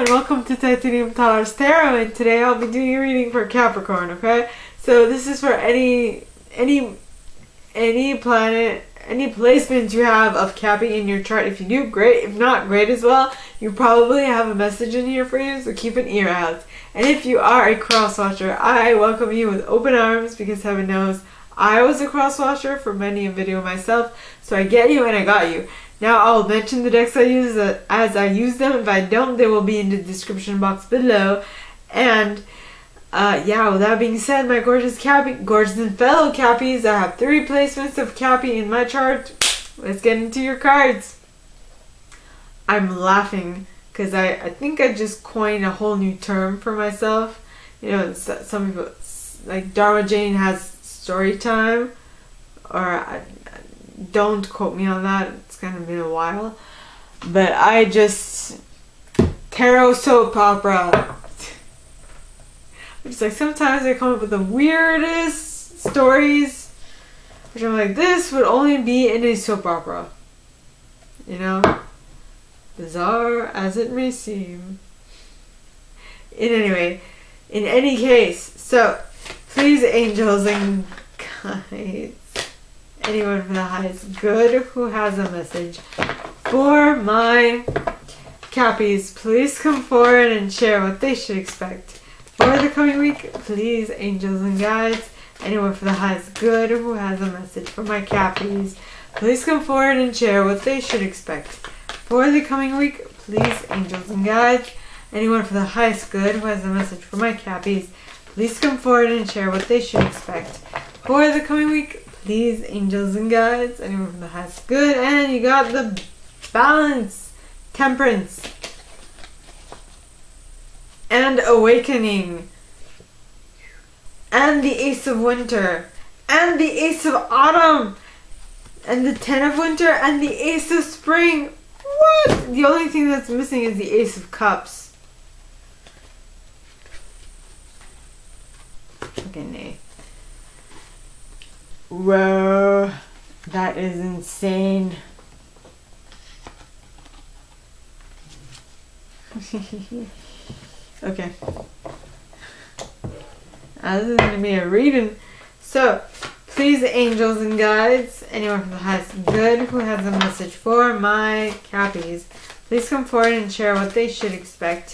and welcome to Titanium Towers Tarot, and today I'll be doing a reading for Capricorn, okay? So this is for any planet, any placement you have of Cappy in your chart. If you do, great. If not, great as well. You probably have a message in here for you, so keep an ear out. And if you are a cross watcher, I welcome you with open arms, because heaven knows I was a cross watcher for many a video myself, so I get you and I got you. Now I'll mention the decks I use as I use them. If I don't, they will be in the description box below. And yeah, with that being said, my gorgeous and fellow Cappies, I have 3 placements of Cappy in my chart. Let's get into your cards. I'm laughing because I think I just coined a whole new term for myself. You know, some people, like Dharma Jane has story time, or don't quote me on that, it's kind of been a while, but I just tarot soap opera. It's like sometimes I come up with the weirdest stories, which I'm like, this would only be in a soap opera, you know, bizarre as it may seem. In any case, so please, angels and guides, anyone from the highest good who has a message for my Cappies, please come forward and share what they should expect for the coming week. Please, angels and guides, anyone from the highest good who has a message for my Cappies, please come forward and share what they should expect for the coming week. Please, angels and guides, anyone from the highest good who has a message for my Cappies, please come forward and share what they should expect for the coming week. Please, angels and guides, anyone from the highest good. And you got the balance, temperance, and awakening, and the ace of winter, and the ace of autumn, and the 10 of winter, and the ace of spring. What? The only thing that's missing is the ace of cups. Okay, nay. Whoa, that is insane. Okay. This is going to be a reading. So, please, angels and guides, anyone from the highest good who has a message for my Cappies, please come forward and share what they should expect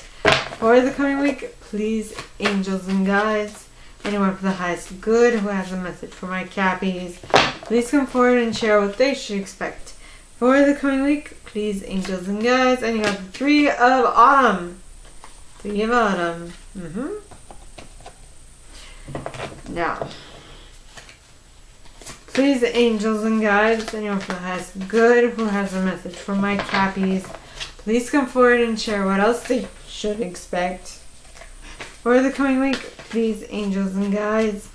for the coming week. Please, angels and guides, anyone from the highest good who has a message for my Cappies, please come forward and share what they should expect for the coming week. Please, angels and guides. And you got the 3 of autumn. 3 of autumn. Now, please, angels and guides, anyone from the highest good who has a message for my Cappies, please come forward and share what else they should expect for the coming week. Please, angels and guides,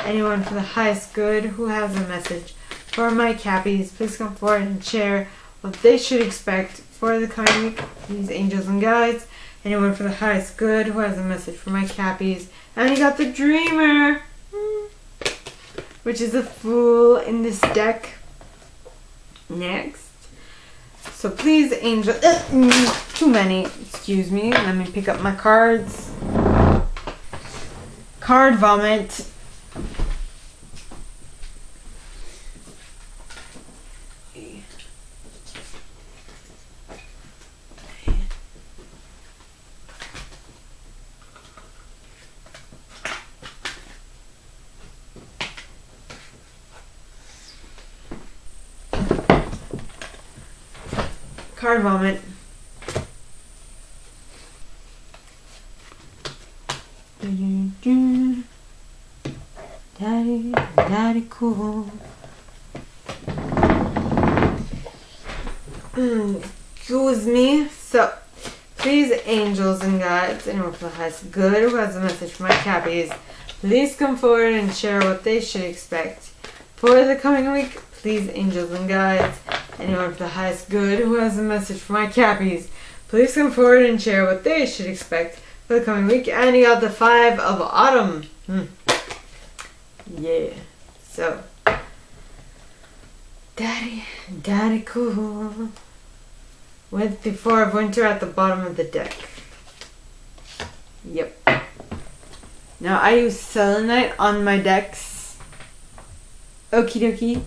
anyone from the highest good who has a message for my Cappies, please come forward and share what they should expect for the coming week. Please, angels and guides, anyone from the highest good who has a message for my Cappies. And you got the Dreamer, which is a Fool in this deck. Next. So please, angel, too many, excuse me, let me pick up my cards. Card vomit. Card vomit. Daddy cool. Excuse me. So, please, angels and guides, anyone from the highest good who has a message for my Cappies, please come forward and share what they should expect for the coming week. Please, angels and guides, anyone from the highest good who has a message for my Cappies, please come forward and share what they should expect for the coming week. And you got the 5 of autumn. Yeah. So, daddy cool. With the 4 of winter at the bottom of the deck. Yep. Now I use selenite on my decks. Okie dokie.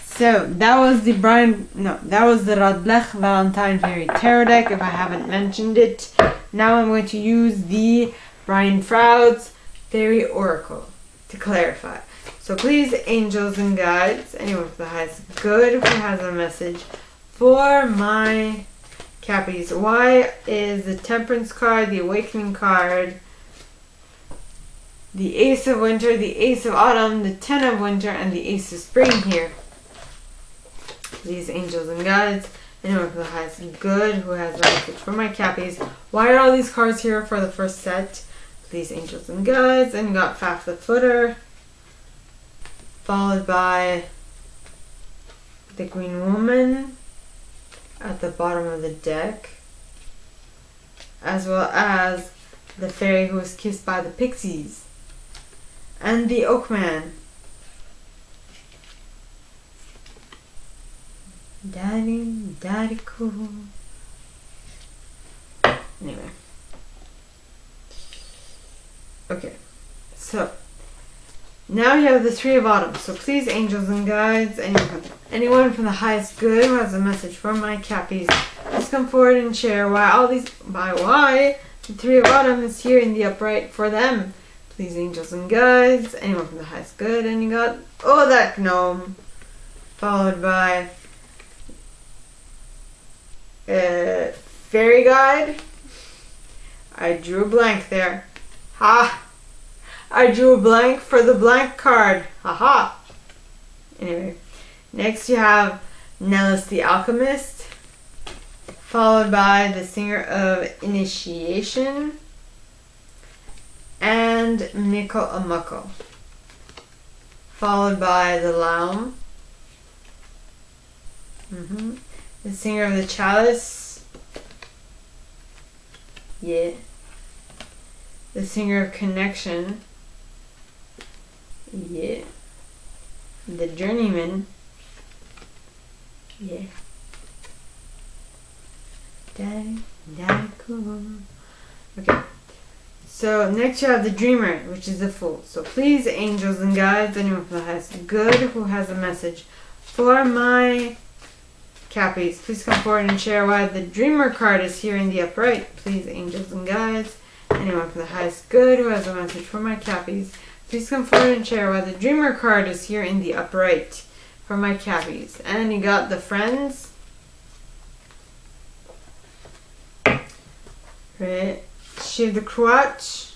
So that was the Radleigh Valentine Fairy Tarot deck, if I haven't mentioned it. Now I'm going to use the Brian Froud's Fairy Oracle to clarify. So please, angels and guides, anyone with the highest good who has a message for my Cappies. Why is the Temperance card, the Awakening card, the Ace of Winter, the Ace of Autumn, the Ten of Winter, and the Ace of Spring here? These angels and guides, anyone with the highest good who has a message for my Cappies. Why are all these cards here for the first set? Please, angels and guides, and you got Faf the Footer, followed by the Green Woman at the bottom of the deck, as well as the fairy who was kissed by the pixies, and the Oakman. Daddy cool. Anyway. Okay. So, now you have the Three of Autumn. So please, angels and guides, anyone from the highest good who has a message from my Cappies, please come forward and share why the Three of Autumn is here in the upright for them. Please, angels and guides, anyone from the highest good, and you got, oh, that gnome, followed by fairy guide. I drew a blank there. Ha! I drew a blank for the blank card. Haha. Anyway, next you have Nellis the Alchemist, followed by the Singer of Initiation, and Mickle a Muckle, followed by the Laum, the Singer of the Chalice, yeah, the Singer of Connection, yeah, the Journeyman, yeah, daddy cool. Okay, so next you have the Dreamer, which is the Fool. So please, angels and guides, anyone from the highest good who has a message for my Cappies, please come forward and share why the Dreamer card is here in the upright. Please, angels and guides, anyone from the highest good who has a message for my Cappies, please come forward and share why the Dreamer card is here in the upright for my Cappies. And you got the Friends, right? Shiv the Cruach,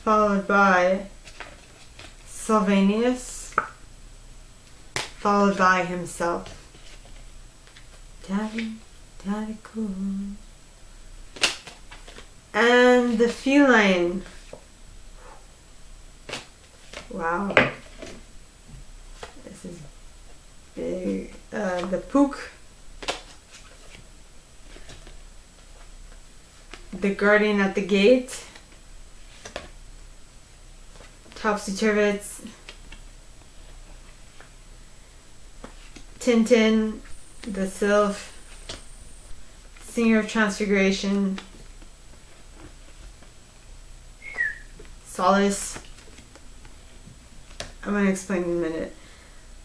followed by Sylvanus, followed by himself. Daddy cool. And the Feline. Wow. This is big. The Pook. The Guardian at the Gate. Topsy-turvets. Tintin, the Sylph, Singer of Transfiguration, Solace, I'm going to explain in a minute,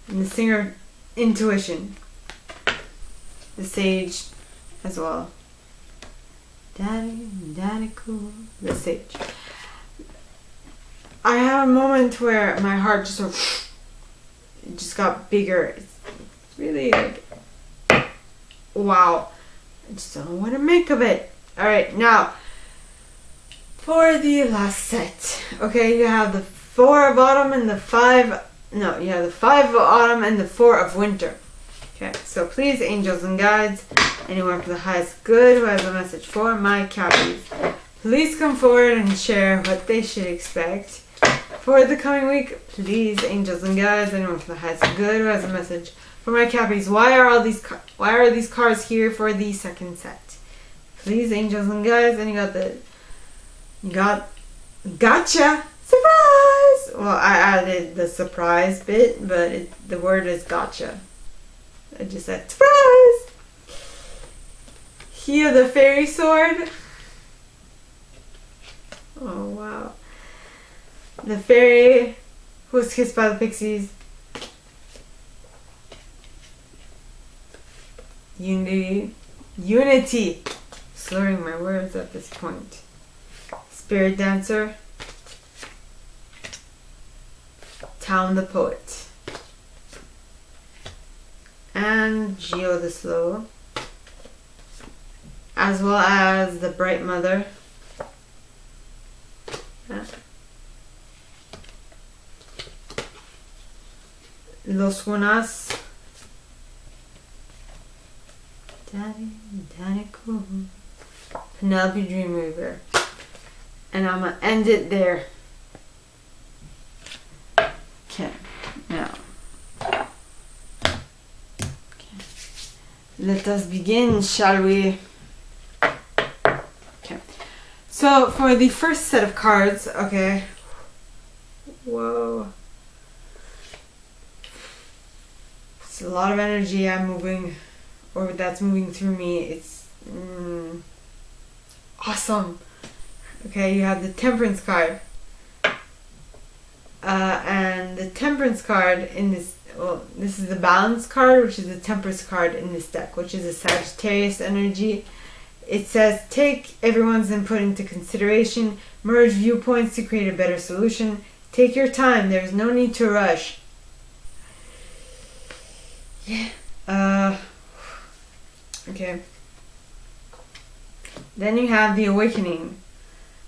and the Singer of Intuition, the Sage as well, Daddy cool, the Sage. I have a moment where my heart just sort of, it just got bigger. It's really like, wow, I just don't know what to make of it. Alright, now for the last set, okay, you have the Four of Autumn and the you have the Five of Autumn and the Four of Winter. Okay, so please, angels and guides, anyone for the highest good who has a message for my Cappies, please come forward and share what they should expect for the coming week. Please, angels and guides, anyone for the highest good who has a message for my Cappies, why are these cards here for the second set? Please, angels and guides, and you got gotcha, surprise. Well, I added the surprise bit, but the word is gotcha. I just said surprise. Here, the Fairy Sword, The fairy who was kissed by the pixies. Unity. Slurring my words at this point. Spirit dancer. Town the poet. And Geo the slow. As well as the bright mother. Los Gunas. Daddy cool. Penelope Dreamweaver. And I'm gonna end it there. Okay, now. Okay. Let us begin, shall we? Okay. So for the first set of cards, okay. Whoa. It's a lot of energy I'm moving, or that's moving through me. It's awesome. Okay, you have the Temperance card. And the Temperance card in this, well, this is the Balance card, which is the Temperance card in this deck, which is a Sagittarius energy. It says, take everyone's input into consideration, merge viewpoints to create a better solution. Take your time, there's no need to rush. Yeah. Okay. Then you have the Awakening,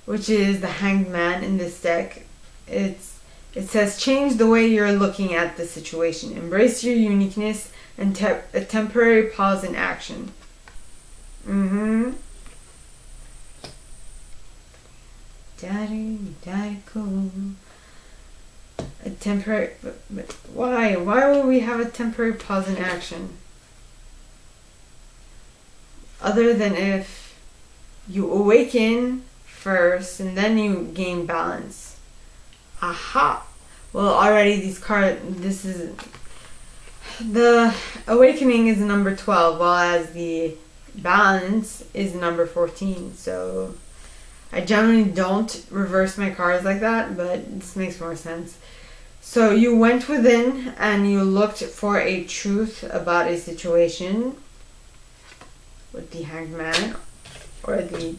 which is the Hanged Man in this deck. It says, change the way you're looking at the situation. Embrace your uniqueness and a temporary pause in action. Daddy, cool. A temporary, but why? Why would we have a temporary pause in action? Other than if you awaken first and then you gain balance. Aha! Well, already these cards, this is, the Awakening is number 12, while as the Balance is number 14. So I generally don't reverse my cards like that, but this makes more sense. So you went within and you looked for a truth about a situation with the Hanged Man or the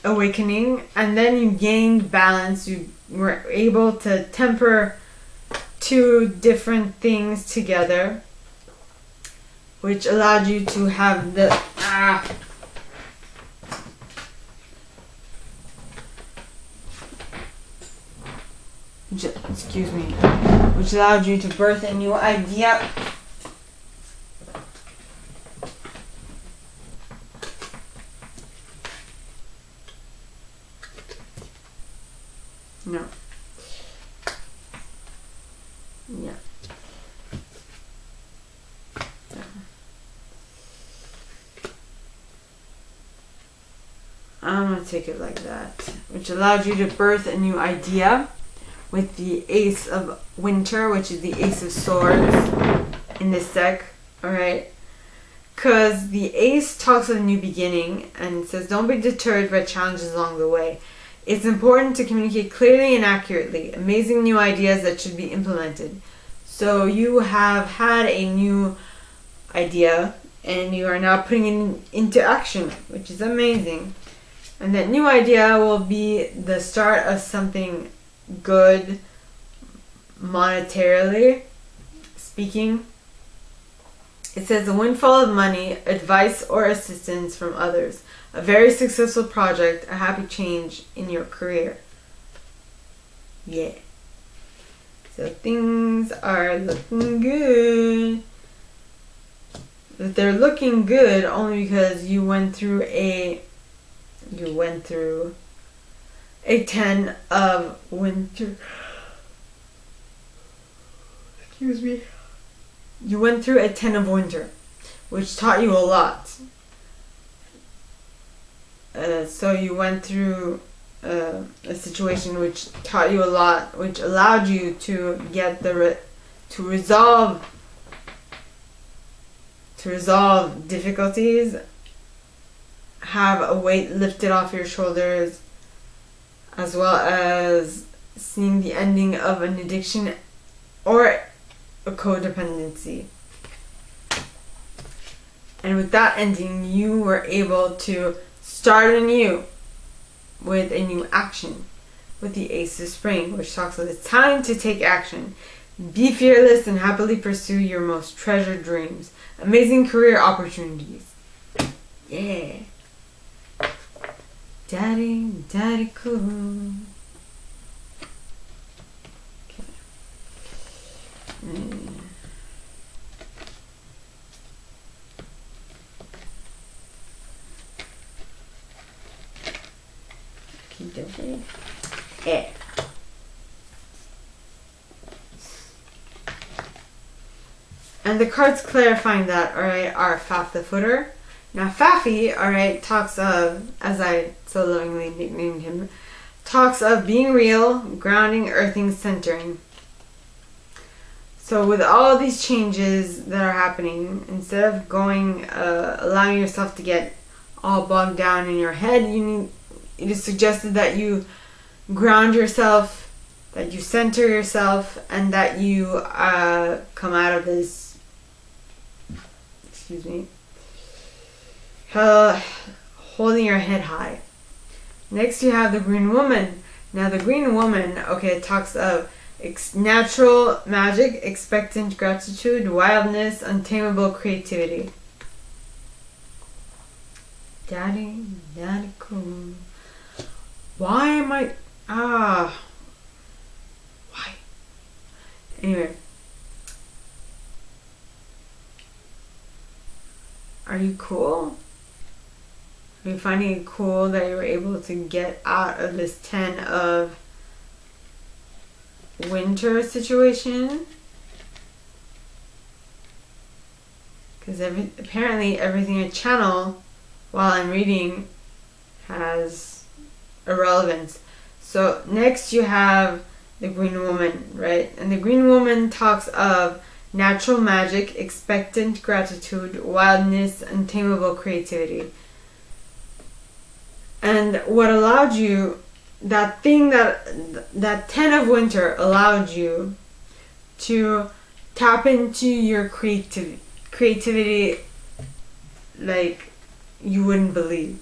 Awakening, and then you gained balance. You were able to temper two different things together, which allowed you to have the excuse me, which allowed you to birth a new idea. No. Yeah. I'm gonna take it like that, which allowed you to birth a new idea with the Ace of Winter, which is the Ace of Swords in this deck. Alright, because the Ace talks of a new beginning and says, don't be deterred by challenges along the way. It's important to communicate clearly and accurately, amazing new ideas that should be implemented. So you have had a new idea and you are now putting it into action, which is amazing. And that new idea will be the start of something good, monetarily speaking. It says, a windfall of money, advice or assistance from others, a very successful project, a happy change in your career. Yeah. So things are looking good. But they're looking good only because you went through a 10 of winter. Excuse me. You went through a 10 of winter, which taught you a lot. So you went through a situation which taught you a lot, which allowed you to get to resolve difficulties, have a weight lifted off your shoulders, as well as seeing the ending of an addiction or a codependency. And with that ending, you were able to start anew with a new action with the Ace of Spring, which talks about it's time to take action. Be fearless and happily pursue your most treasured dreams. Amazing career opportunities. Yeah. Daddy cool. Okay. Yeah. And the cards clarifying that, alright, are Faf the Footer. Now Faffy, alright, talks of, as I so lovingly nicknamed him, talks of being real, grounding, earthing, centering. So with all these changes that are happening, instead of going, allowing yourself to get all bogged down in your head, it is suggested that you ground yourself, that you center yourself, and that you come out of this, holding your head high. Next you have the Green Woman. Now the Green Woman, okay, talks of natural magic, expectant gratitude, wildness, untamable creativity. Daddy cool. Why am I... Why? Anyway. Are you cool? Are you finding it cool that you were able to get out of this 10 of winter situation? Because apparently everything I channel while I'm reading has a relevance. So next you have the Green Woman, right? And the Green Woman talks of natural magic, expectant gratitude, wildness, untamable creativity. And what allowed you, that 10 of winter allowed you to tap into your creativity like you wouldn't believe.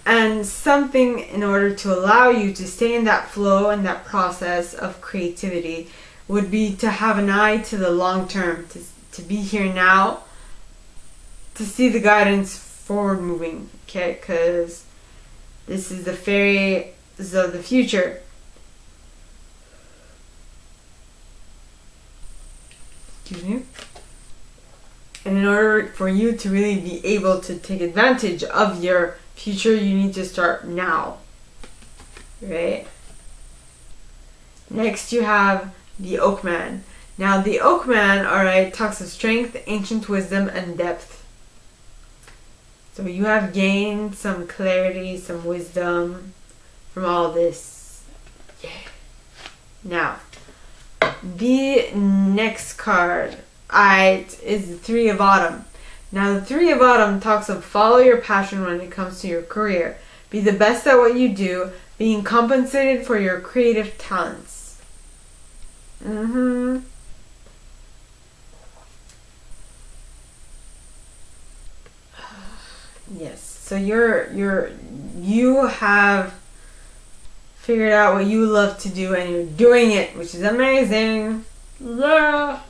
And something in order to allow you to stay in that flow and that process of creativity would be to have an eye to the long term, to be here now, to see the guidance forward moving, okay? Because this is the fairies of the future. Excuse me. And in order for you to really be able to take advantage of your future, you need to start now, right? Next you have the Oakman. Now the Oakman, alright, talks of strength, ancient wisdom, and depth. So you have gained some clarity, some wisdom from all this. Yeah. Now, the next card is the Three of Autumn. Now the Three of Autumn talks of follow your passion when it comes to your career. Be the best at what you do, being compensated for your creative talents. Yes. So you have figured out what you love to do and you're doing it, which is amazing. Yeah.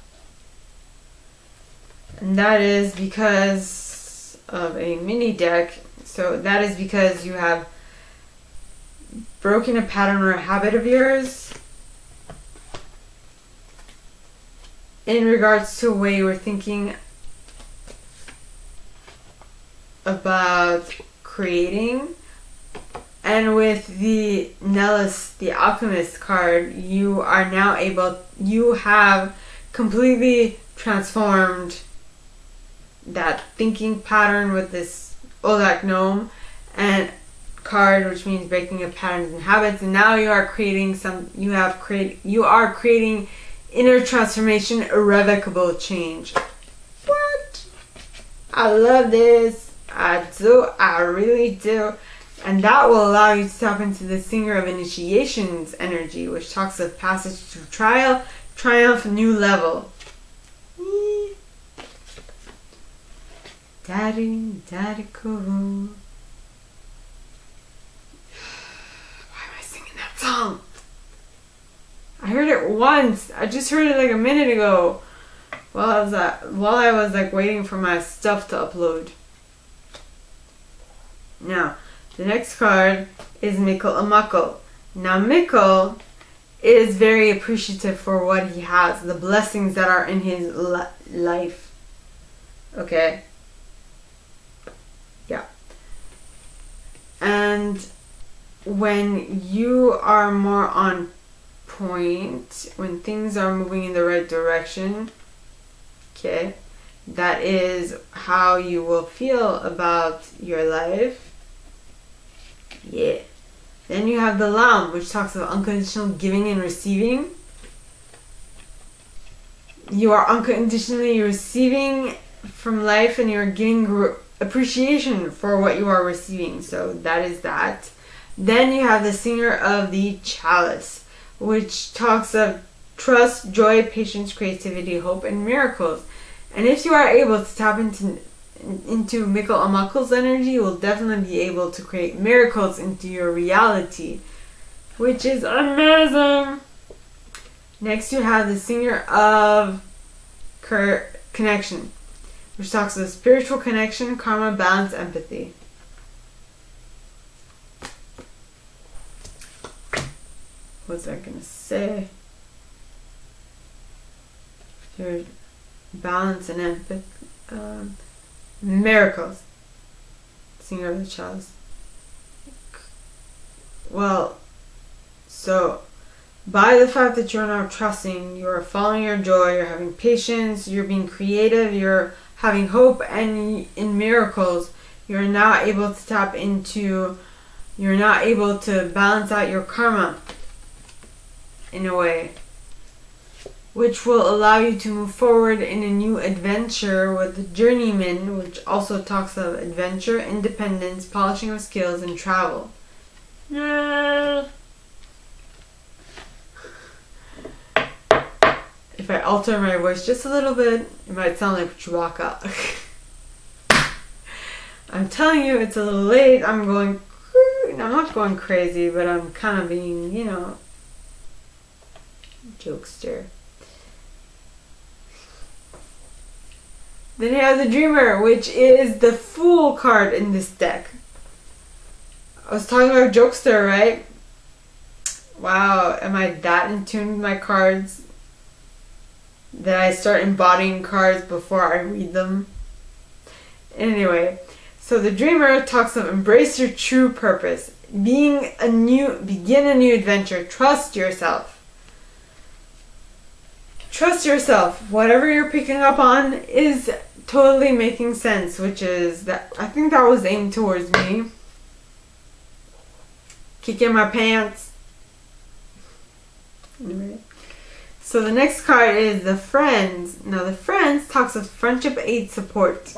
And that is because of a mini deck. So that is because you have broken a pattern or a habit of yours in regards to a way you were thinking about creating. And with the Nellis, the Alchemist card, you have completely transformed that thinking pattern with this Olak Gnome and card, which means breaking of patterns and habits, and now you are creating inner transformation, irrevocable change. What? I love this. I do. I really do. And that will allow you to tap into the Singer of Initiations energy, which talks of passage through trial, triumph, new level. Daddy, daddy, cool. Why am I singing that song? I heard it once. I just heard it like a minute ago. While I was like waiting for my stuff to upload. Now, the next card is Mikkel a Muckle. Now, Mikkel is very appreciative for what he has, the blessings that are in his life. Okay? Yeah. And when you are more on point, when things are moving in the right direction, okay, that is how you will feel about your life. Yeah. Then you have the Lamb, which talks of unconditional giving and receiving. You are unconditionally receiving from life and you're giving appreciation for what you are receiving. So that is that. Then you have the Singer of the Chalice, which talks of trust, joy, patience, creativity, hope, and miracles. And if you are able to tap into Mikkel a Muckle's energy, you will definitely be able to create miracles into your reality, which is amazing. Next, you have the Singer of Connection, which talks of spiritual connection, karma, balance, empathy. What's I gonna say? There's balance and empathy. Miracles. Singer of the Chalice. Well, so by the fact that you're now trusting, you're following your joy, you're having patience, you're being creative, you're having hope, and in miracles, you're now able to tap into, you're now able to balance out your karma in a way, which will allow you to move forward in a new adventure with the Journeyman, which also talks of adventure, independence, polishing of skills, and travel. Yeah. If I alter my voice just a little bit, it might sound like Chewbacca. I'm telling you, it's a little late. I'm not going crazy, but I'm kind of being, jokester. Then you have the Dreamer, which is the Fool card in this deck. I was talking about jokester, right? Wow, am I that in tune with my cards that I start embodying cards before I read them? Anyway, so the Dreamer talks of embrace your true purpose, begin a new adventure, trust yourself. Trust yourself. Whatever you're picking up on is totally making sense, which is that I think that was aimed towards me. Kicking my pants. Anyway. So the next card is the Friends. Now the Friends talks of friendship, aid, support.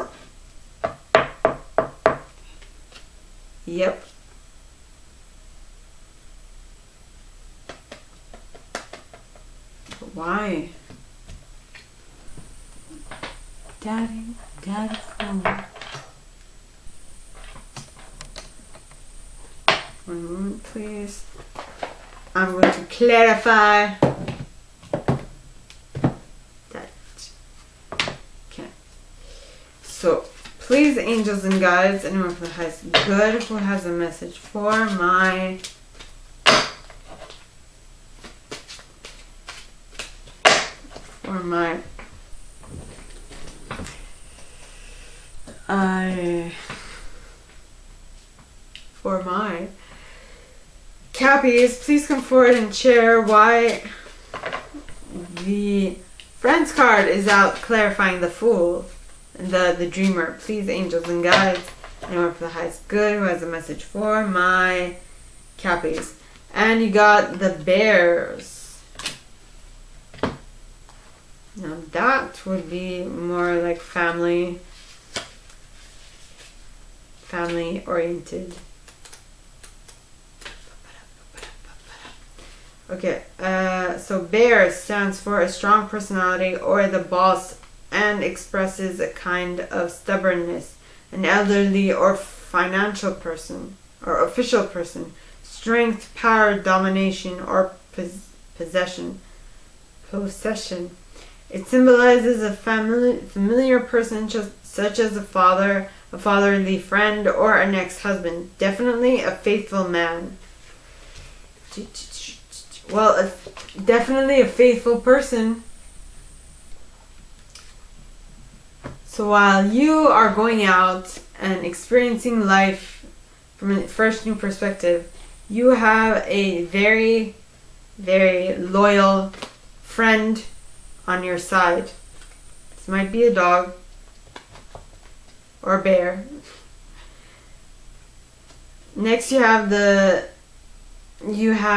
Yep. But why? Daddy, cool. One moment, please. I'm going to clarify that. Okay. So, please, angels and guides, anyone from the highest good who has a message for my Cappies, please come forward and share why the Friends card is out clarifying the Fool and the Dreamer. Please, angels and guides, anyone for the highest good who has a message for my Cappies. And you got the Bears. Now that would be more like family oriented. Okay, so bear stands for a strong personality or the boss and expresses a kind of stubbornness. An elderly or financial person or official person. Strength, power, domination, or possession. It symbolizes a familiar person such as a father, a fatherly friend, or an ex-husband. Definitely a faithful man. Well, definitely a faithful person. So while you are going out and experiencing life from a fresh new perspective, you have a very, very loyal friend on your side. This might be a dog or a bear. Next you have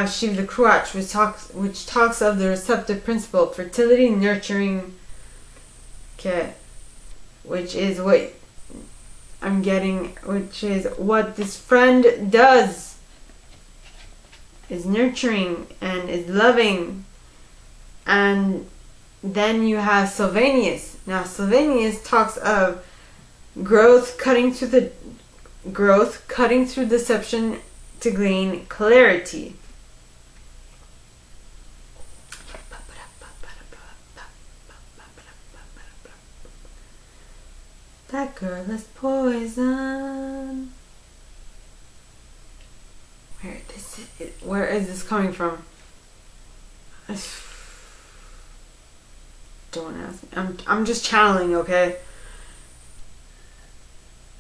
Shiv the Cruach, which talks of the receptive principle, fertility, nurturing. Okay. Which is what I'm getting, which is what this friend does. Is nurturing and is loving. And then you have Sylvanus. Now Sylvanus talks of growth cutting through deception to gain clarity. That girl is poison. Where is this coming from? Don't ask me. I'm just channeling, okay?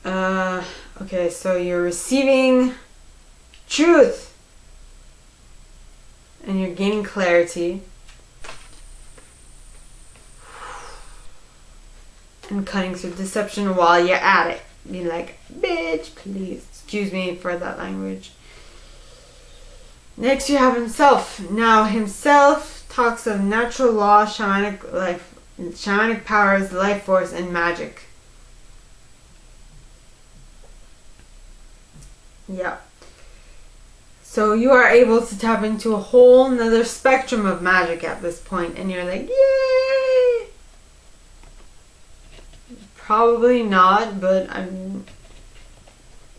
Okay, so you're receiving truth and you're gaining clarity and cutting through deception while you're at it. Be like, bitch, please. Excuse me for that language. Next you have himself. Now himself talks of natural law, shamanic powers, life force, and magic. Yeah. So you are able to tap into a whole nother spectrum of magic at this point, and you're like, yay! Probably not, but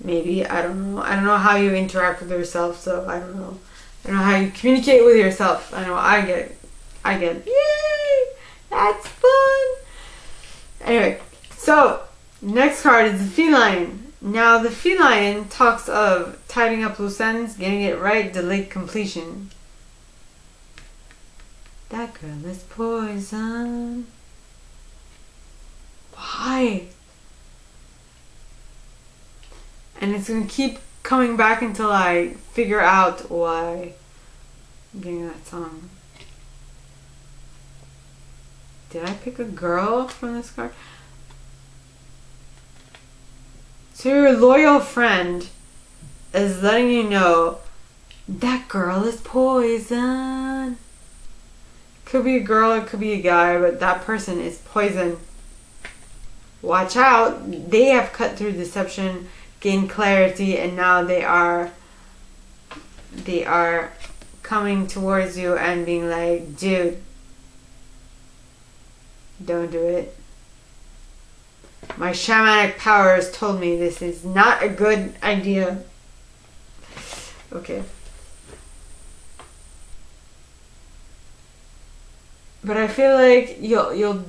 maybe, I don't know. I don't know how you interact with yourself, so I don't know. I don't know how you communicate with yourself. I know I get, yay! That's fun! Anyway, so, next card is the feline. Now, the feline talks of tidying up loose ends, getting it right, delayed completion. That girl is poison. Why? And it's going to keep coming back until I figure out why I'm getting that song. Did I pick a girl from this card? So your loyal friend is letting you know that girl is poison. Could be a girl, it could be a guy, but that person is poison. Watch out. They have cut through deception, gained clarity, and now they are coming towards you and being like, dude, don't do it. My shamanic powers told me this is not a good idea. Okay. But I feel like you'll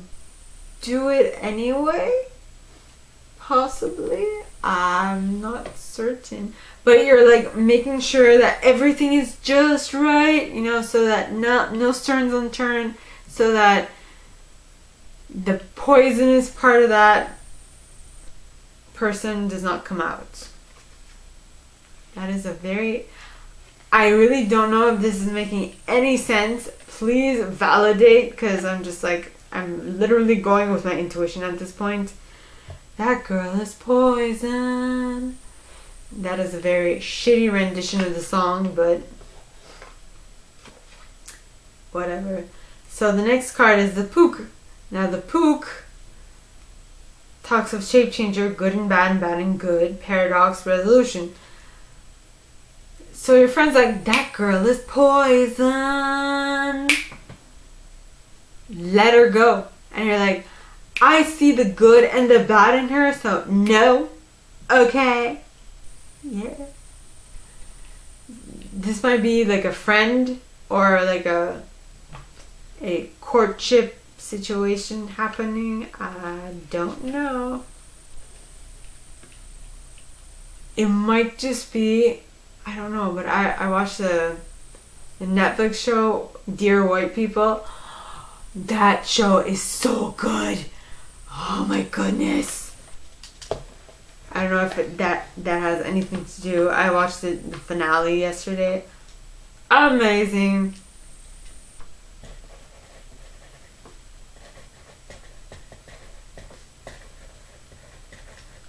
do it anyway? Possibly? I'm not certain. But you're like making sure that everything is just right, you know, so that no stones unturned, so that the poisonous part of that person does not come out. That is a very... I really don't know if this is making any sense. Please validate, because I'm just like, I'm literally going with my intuition at this point. That girl is poison. That is a very shitty rendition of the song, but whatever. So the next card is the Pook. Now the Pook talks of shape changer, good and bad and good, paradox, resolution. So your friend's like, that girl is poison. Let her go. And you're like, I see the good and the bad in her, so no. Okay. Yeah. This might be like a friend or like a courtship situation happening. I don't know. It might just be, I don't know, but I watched the Netflix show Dear White People. That show is so good. Oh my goodness. I don't know if that has anything to do. I watched the finale yesterday. Amazing.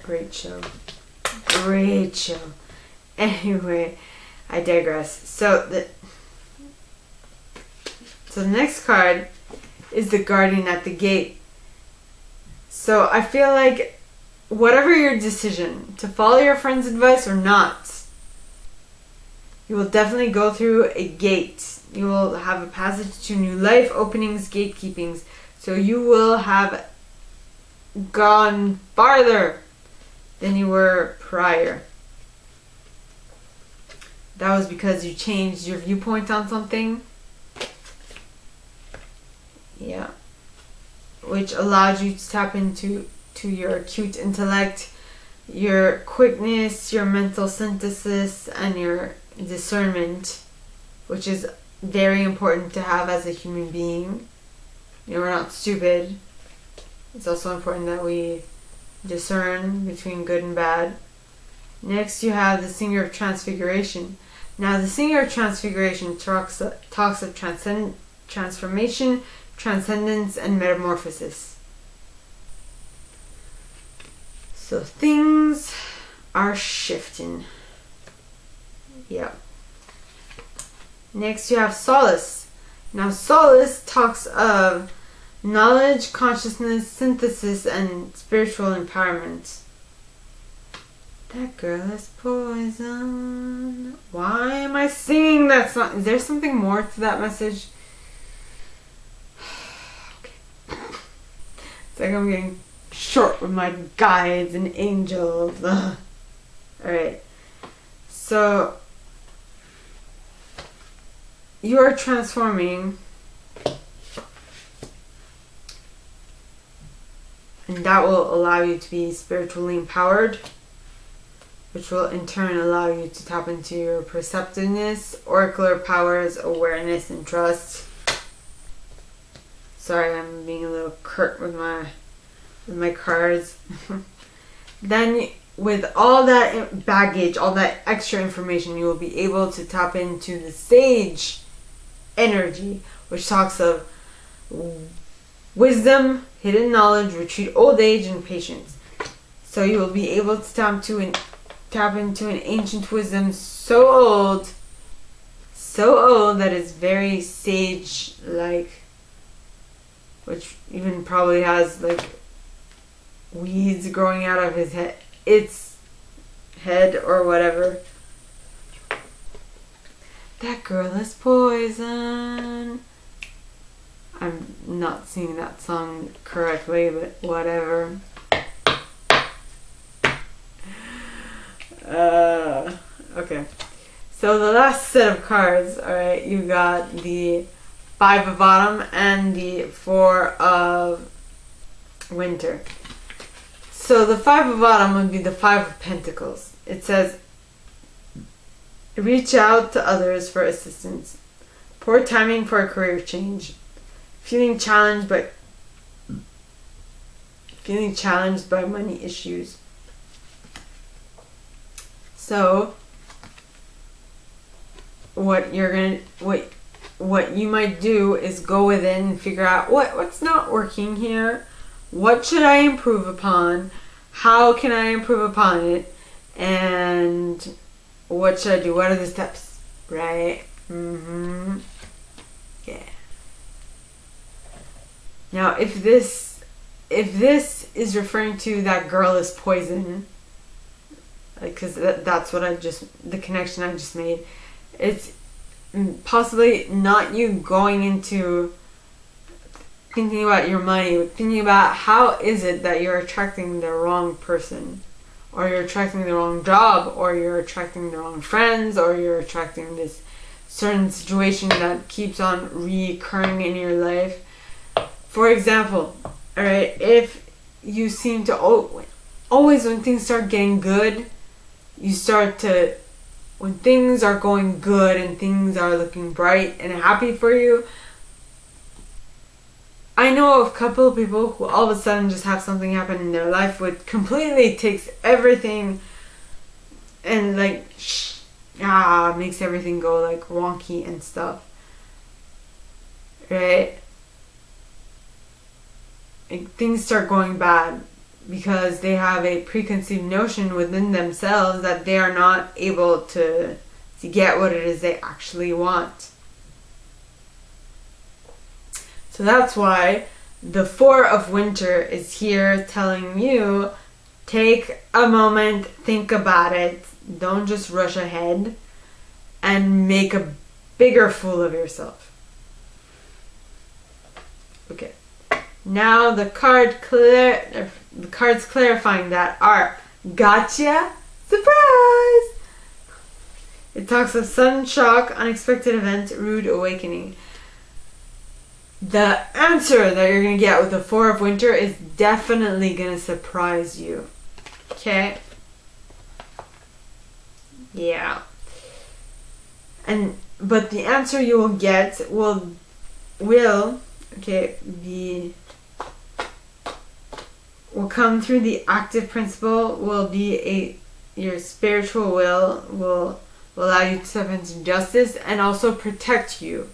Great show. Great show. Anyway, I digress. So the next card is the Guardian at the Gate. So I feel like whatever your decision, to follow your friend's advice or not, you will definitely go through a gate. You will have a passage to new life, openings, gatekeepings. So you will have gone farther than you were prior. That was because you changed your viewpoint on something. Yeah. Which allows you to tap into your acute intellect, your quickness, your mental synthesis, and your discernment, which is very important to have as a human being. You know, we're not stupid. It's also important that we discern between good and bad. Next, you have the Singer of Transfiguration. Now, the Singer of Transfiguration talks of transformation, transcendence, and metamorphosis. So things are shifting. Yep. Next, you have Solace. Now, Solace talks of knowledge, consciousness, synthesis, and spiritual empowerment. That girl is poison. Why am I singing that song? Is there something more to that message? Okay. It's like I'm getting short with my guides and angels. Alright. So, you are transforming. And that will allow you to be spiritually empowered, which will in turn allow you to tap into your perceptiveness, oracular powers, awareness, and trust. Sorry, I'm being a little curt with my cards. Then, with all that baggage, all that extra information, you will be able to tap into the Sage energy, which talks of wisdom, hidden knowledge, retreat old age, and patience. So you will be able to tap into an ancient wisdom so old that it's very sage-like, which even probably has like weeds growing out of its head or whatever. That girl is poison. I'm not singing that song correctly, but whatever. Okay. So the last set of cards, alright, you got the Five of Autumn and the Four of Winter. So the Five of Autumn would be the Five of Pentacles. It says, reach out to others for assistance. Poor timing for a career change. Feeling challenged by money issues. So what you might do is go within and figure out what's not working here. What should I improve upon? How can I improve upon it? And what should I do? What are the steps? Right? Yeah. Now, if this is referring to that girl is poison, because that's what the connection I just made. It's possibly not you going into thinking about your money, but thinking about how is it that you're attracting the wrong person, or you're attracting the wrong job, or you're attracting the wrong friends, or you're attracting this certain situation that keeps on recurring in your life. For example, alright, if you seem to always when things start getting good, when things are going good and things are looking bright and happy for you, I know of a couple of people who all of a sudden just have something happen in their life which completely takes everything and makes everything go like wonky and stuff. Right? And things start going bad because they have a preconceived notion within themselves that they are not able to get what it is they actually want. So that's why the Four of Winter is here telling you, take a moment, think about it, don't just rush ahead and make a bigger fool of yourself. Okay. Now the cards clarifying that are gotcha, surprise. It talks of sudden shock, unexpected event, rude awakening. The answer that you're going to get with the Four of Winter is definitely going to surprise you. Okay? Yeah. But the answer you will get will come through the active principle, will be your spiritual will allow you to step into justice and also protect you.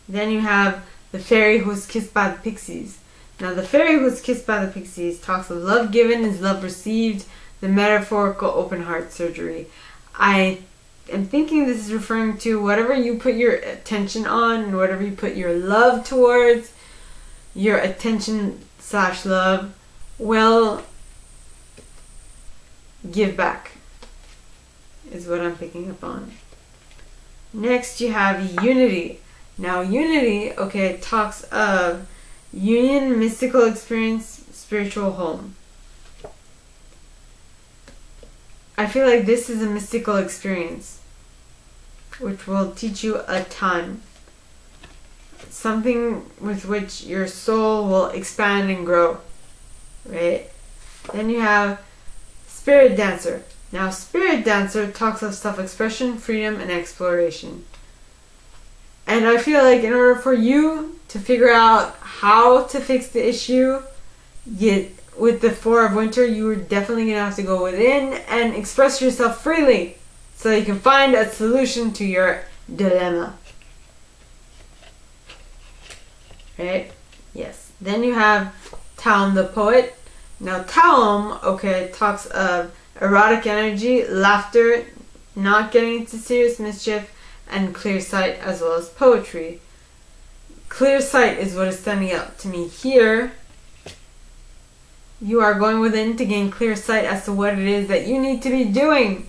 Then you have the fairy who was kissed by the pixies. Now the fairy who was kissed by the pixies talks of love given is love received, the metaphorical open heart surgery. I am thinking this is referring to whatever you put your attention on and whatever you put your love towards, your attention/love will give back, is what I'm picking up on. Next you have unity. Now unity, talks of union, mystical experience, spiritual home. I feel like this is a mystical experience which will teach you a ton. Something with which your soul will expand and grow, right? Then you have Spirit Dancer. Now Spirit Dancer talks of self-expression, freedom, and exploration. And I feel like in order for you to figure out how to fix the issue, with the Four of Winter, you are definitely going to have to go within and express yourself freely so you can find a solution to your dilemma. Right? Yes. Then you have Taum the Poet. Now Taum, talks of erotic energy, laughter, not getting into serious mischief, and clear sight as well as poetry. Clear sight is what is standing out to me here. You are going within to gain clear sight as to what it is that you need to be doing.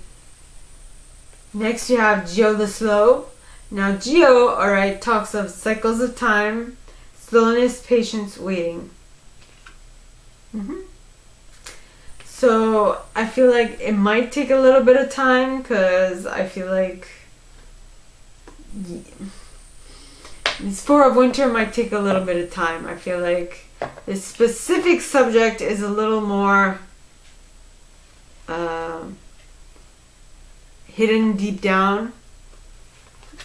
Next you have Geo the Slow. Now Geo, talks of cycles of time, slowness, patience, waiting. So I feel like it might take a little bit of time because I feel like this Four of Winter might take a little bit of time. I feel like this specific subject is a little more hidden deep down,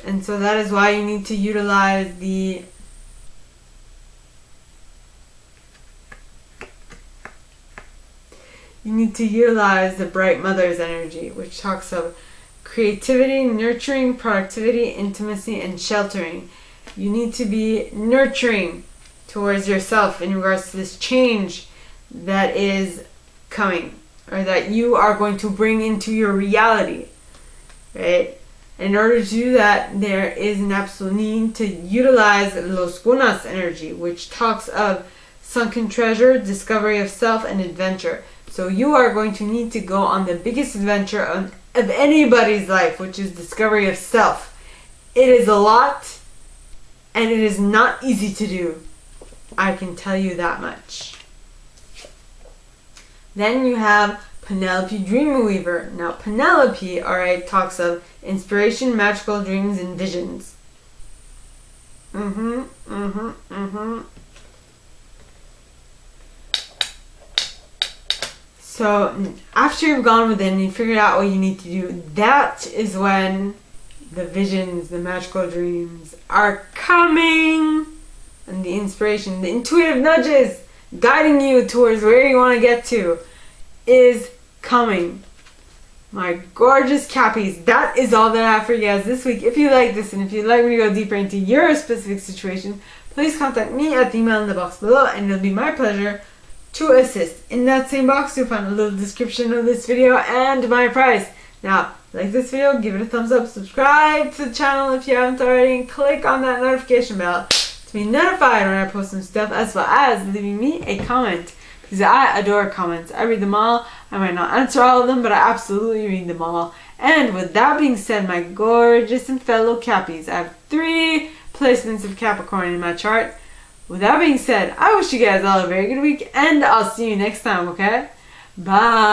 and so that is why you need to utilize the Bright Mother's energy, which talks of creativity, nurturing, productivity, intimacy, and sheltering. You need to be nurturing towards yourself in regards to this change that is coming, or that you are going to bring into your reality, right? In order to do that, there is an absolute need to utilize Los Gunas energy, which talks of sunken treasure, discovery of self, and adventure. So you are going to need to go on the biggest adventure of anybody's life, which is discovery of self. It is a lot, and it is not easy to do. I can tell you that much. Then you have Penelope Dreamweaver. Now Penelope, alright, talks of inspiration, magical dreams, and visions. So after you've gone within and you figured out what you need to do, that is when the visions, the magical dreams are coming. And the inspiration, the intuitive nudges guiding you towards where you want to get to is coming. My gorgeous Cappies, that is all that I have for you guys this week. If you like this and if you'd like me to go deeper into your specific situation, please contact me at the email in the box below, and it'll be my pleasure to assist. In that same box, you'll find a little description of this video and my price. Now, like this video, give it a thumbs up, subscribe to the channel if you haven't already, and click on that notification bell to be notified when I post some stuff, as well as leaving me a comment, because I adore comments. I read them all. I might not answer all of them, but I absolutely read them all. And with that being said, my gorgeous and fellow Cappies, I have 3 placements of Capricorn in my chart. With that being said, I wish you guys all a very good week, and I'll see you next time, okay? Bye!